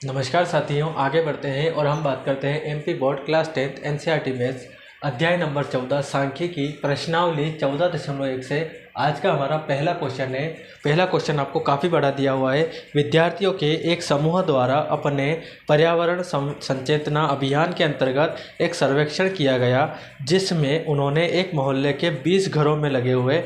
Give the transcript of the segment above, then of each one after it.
नमस्कार साथियों, आगे बढ़ते हैं और हम बात करते हैं MP board class 10th NCERT maths अध्याय नंबर 14 सांख्यिकी प्रश्नावली 14.1 से। आज का हमारा पहला क्वेश्चन है। पहला क्वेश्चन आपको काफ़ी बड़ा दिया हुआ है। विद्यार्थियों के एक समूह द्वारा अपने पर्यावरण संचेतना अभियान के अंतर्गत एक सर्वेक्षण किया गया, जिसमें उन्होंने एक मोहल्ले के 20 घरों में लगे हुए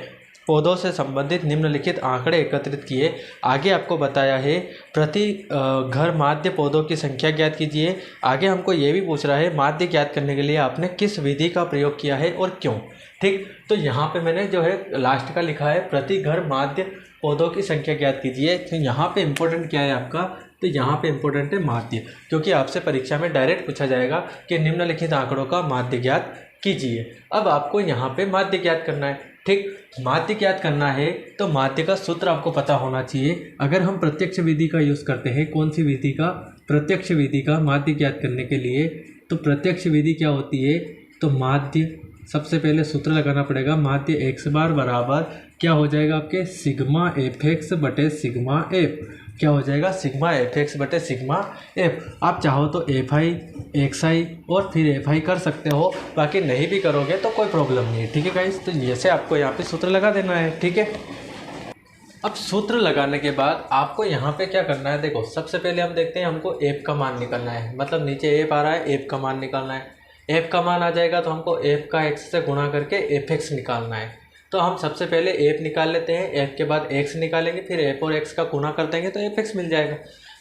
पौधों से संबंधित निम्नलिखित आंकड़े एकत्रित किए। आगे आपको बताया है प्रति घर माध्य पौधों की संख्या ज्ञात कीजिए। आगे हमको ये भी पूछ रहा है माध्य ज्ञात करने के लिए आपने किस विधि का प्रयोग किया है और क्यों। ठीक, तो यहाँ पे मैंने जो है लास्ट का लिखा है प्रति घर माध्य पौधों की संख्या ज्ञात कीजिए। तो यहाँ पे इम्पोर्टेंट क्या है आपका, तो यहाँ पे इम्पोर्टेंट है माध्य, क्योंकि आपसे परीक्षा में डायरेक्ट पूछा जाएगा कि निम्नलिखित आंकड़ों का माध्य ज्ञात कीजिए। अब आपको यहाँ पे माध्य ज्ञात करना है। ठीक, माध्य ज्ञात करना है तो माध्य का सूत्र आपको पता होना चाहिए। अगर हम प्रत्यक्ष विधि का यूज़ करते हैं, कौन सी विधि का, प्रत्यक्ष विधि का माध्य ज्ञात करने के लिए, तो प्रत्यक्ष विधि क्या होती है, तो माध्य सबसे पहले सूत्र लगाना पड़ेगा। माध्य एक्स बार बराबर क्या हो जाएगा आपके सिग्मा एफ एक्स बटे सिग्मा एफ। क्या हो जाएगा, सिग्मा एफ एक्स बटे सिग्मा एफ। आप चाहो तो एफ आई एक्स आई और फिर एफ आई कर सकते हो, बाकी नहीं भी करोगे तो कोई प्रॉब्लम नहीं है। ठीक है गाइस, तो जैसे आपको यहाँ पे सूत्र लगा देना है। ठीक है, अब सूत्र लगाने के बाद आपको यहाँ पे क्या करना है, देखो सबसे पहले हम देखते हैं हमको एफ का मान निकालना है। मतलब नीचे एफ आ रहा है, एफ का मान निकालना है। एफ का मान आ जाएगा तो हमको एफ का एक्स से गुणा करके एफ एक्स निकालना है। तो हम सबसे पहले एफ निकाल लेते हैं, एफ के बाद एक्स निकालेंगे, फिर एफ और एक्स का गुणा कर देंगे तो एफ एक्स मिल जाएगा।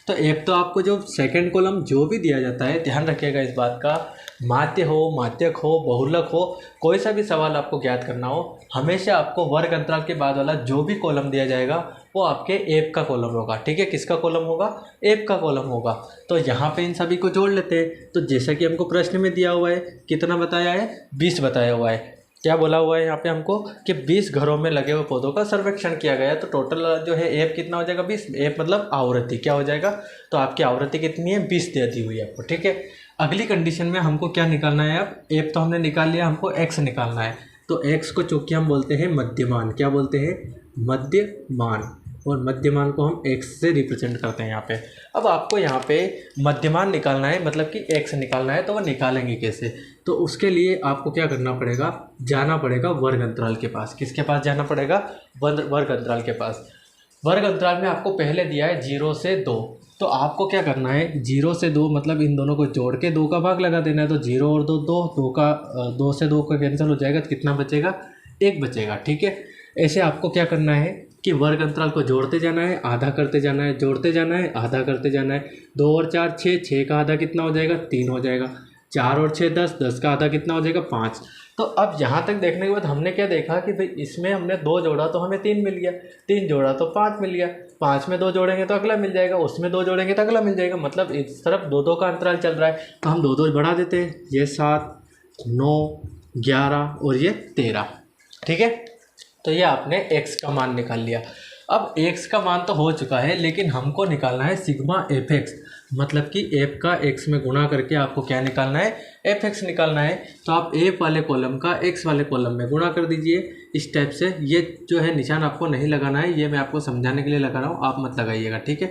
तो एफ तो आपको जो सेकंड कॉलम जो भी दिया जाता है, ध्यान रखिएगा इस बात का, माध्य हो, माध्यक हो, बहुलक हो, कोई सा भी सवाल आपको ज्ञात करना हो, हमेशा आपको वर्ग अंतराल के बाद वाला जो भी कॉलम दिया जाएगा वो आपके एफ का कॉलम होगा। ठीक है, किसका कॉलम होगा, एफ का कॉलम होगा। तो यहाँ पे इन सभी को जोड़ लेते हैं। तो जैसा कि हमको प्रश्न में दिया हुआ है, कितना बताया है, 20 बताया हुआ है। क्या बोला हुआ है यहाँ पे हमको कि 20 घरों में लगे हुए पौधों का सर्वेक्षण किया गया है। तो टोटल जो है एफ कितना हो जाएगा, 20। एफ मतलब आवृत्ति क्या हो जाएगा, तो आपकी आवृत्ति कितनी है, 20 दे दी हुई है आपको। ठीक है, अगली कंडीशन में हमको क्या निकालना है, अब एफ तो हमने निकाल लिया, हमको एक्स निकालना है। तो एक्स को चूंकि हम बोलते हैं मध्यमान, क्या बोलते हैं, मध्यमान, और मध्यमान को हम x से रिप्रेजेंट करते हैं यहाँ पे। अब आपको यहाँ पे मध्यमान निकालना है, मतलब कि x निकालना है, तो वह निकालेंगे कैसे, तो उसके लिए आपको क्या करना पड़ेगा, जाना पड़ेगा वर्ग अंतराल के पास। किसके पास जाना पड़ेगा, वर्ग अंतराल के पास। वर्ग अंतराल में आपको पहले दिया है 0 से 2, तो आपको क्या करना है, 0 से 2 मतलब इन दोनों को जोड़ के 2 का भाग लगा देना है। तो 0 और 2 2 से 2 का कैंसिल हो जाएगा, तो कितना बचेगा, 1 बचेगा। ठीक है, ऐसे आपको क्या करना है कि वर्ग अंतराल को जोड़ते जाना है, आधा करते जाना है, जोड़ते जाना है, आधा करते जाना है। 2 और 4 6, 6 का आधा कितना हो जाएगा, 3 हो जाएगा। 4 और 6 10, 10 का आधा कितना हो जाएगा, 5। तो अब यहाँ तक देखने के बाद हमने क्या देखा कि भाई इसमें हमने 2 जोड़ा तो हमें 3 मिल गया, 3 जोड़ा तो 5 मिल गया, 5 में 2 जोड़ेंगे तो अगला मिल जाएगा, उसमें 2 जोड़ेंगे तो अगला मिल जाएगा। मतलब इस तरफ 2-2 का अंतराल चल रहा है, तो हम 2-2 बढ़ा देते हैं। ये 7 9 11 और ये 13। ठीक है, तो ये आपने x का मान निकाल लिया। अब x का मान तो हो चुका है, लेकिन हमको निकालना है सिग्मा एफ एक्स, मतलब कि f का x में गुणा करके आपको क्या निकालना है, एफ एक्स निकालना है। तो आप f वाले कॉलम का x वाले कॉलम में गुणा कर दीजिए इस टाइप से। ये जो है निशान आपको नहीं लगाना है, ये मैं आपको समझाने के लिए लगा रहा हूँ, आप मत लगाइएगा। ठीक है,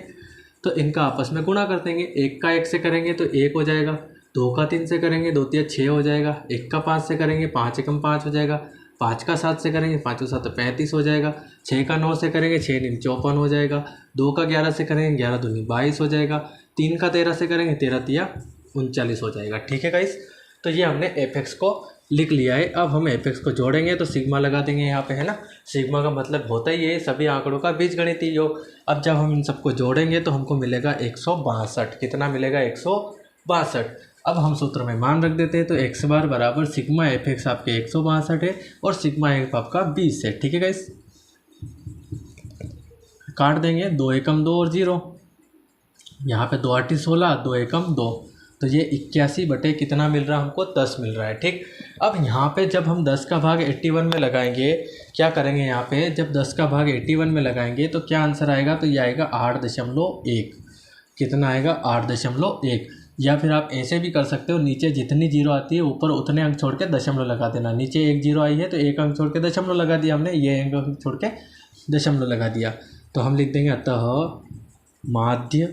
तो इनका आपस में गुणा कर देंगे। 1 का 1 से करेंगे तो 1 हो जाएगा, 2 का 3 से करेंगे 2 3 6 हो जाएगा, 1 का 5 से करेंगे 5 एकम 5 हो जाएगा, 5 का 7 से करेंगे 5 और 7 35 हो जाएगा, 6 का 9 से करेंगे 6 9 54 हो जाएगा, 2 का 11 से करेंगे 11 2 22 हो जाएगा, 3 का 13 से करेंगे 13 3 39 हो जाएगा। ठीक है गाइस, तो ये हमने एफ एक्स को लिख लिया है। अब हम एफ एक्स को जोड़ेंगे तो सिग्मा लगा देंगे यहाँ पे, है ना। सिग्मा का मतलब होता ही है सभी आंकड़ों का बीजगणितीय योग। अब जब हम इन सबको जोड़ेंगे तो हमको मिलेगा 162। कितना मिलेगा, 162। अब हम सूत्र में मान रख देते हैं, तो x बार बराबर सिग्मा एफ एक्स आपके 162 है और सिग्मा एफ आपका 20 है। ठीक है गाइस, काट देंगे, 2 एकम 2 और 0, यहाँ पे 2 8 16, 2 एकम 2, तो ये 81 बटे कितना मिल रहा है हमको, 10 मिल रहा है। ठीक, अब यहाँ पे जब हम 10 का भाग 81 में लगाएंगे, क्या करेंगे यहाँ पे, जब 10 का भाग 81 में लगाएंगे तो क्या आंसर आएगा, तो ये आएगा 8.1। कितना आएगा, 8.1। या फिर आप ऐसे भी कर सकते हो, नीचे जितनी जीरो आती है ऊपर उतने अंक छोड़ के दशमलव लगा देना। नीचे 1 जीरो आई है तो 1 अंक छोड़ के दशमलव लगा दिया हमने, ये 1 अंक छोड़ के दशमलव लगा दिया। तो हम लिख देंगे अतः माध्य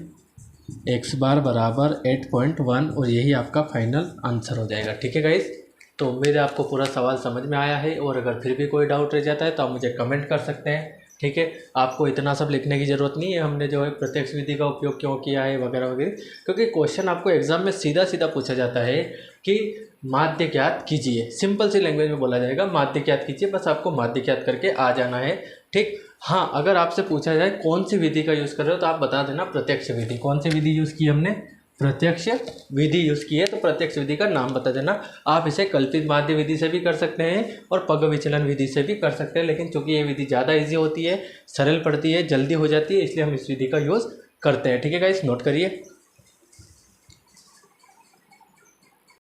एक्स बार बराबर 8.1 और यही आपका फाइनल आंसर हो जाएगा। ठीक है गाइस, तो उम्मीद है आपको पूरा सवाल समझ में आया है, और अगर फिर भी कोई डाउट रह जाता है तो आप मुझे कमेंट कर सकते हैं। ठीक है, आपको इतना सब लिखने की ज़रूरत नहीं है, हमने जो है प्रत्यक्ष विधि का उपयोग क्यों किया है वगैरह वगैरह, क्योंकि क्वेश्चन आपको एग्जाम में सीधा सीधा पूछा जाता है कि माध्य ज्ञात कीजिए। सिंपल सी लैंग्वेज में बोला जाएगा माध्य ज्ञात कीजिए, बस आपको माध्य ज्ञात करके आ जाना है। ठीक, हाँ, अगर आपसे पूछा जाए कौन सी विधि का यूज़ कर रहे हो तो आप बता देना प्रत्यक्ष विधि। कौन सी विधि यूज़ की हमने? प्रत्यक्ष विधि यूज़ की है, तो प्रत्यक्ष विधि का नाम बता देना। आप इसे कल्पित माध्य विधि से भी कर सकते हैं और पग विचलन विधि से भी कर सकते हैं, लेकिन चूंकि ये विधि ज़्यादा इजी होती है, सरल पड़ती है, जल्दी हो जाती है, इसलिए हम इस विधि का यूज़ करते हैं। ठीक है गाइस, नोट करिए।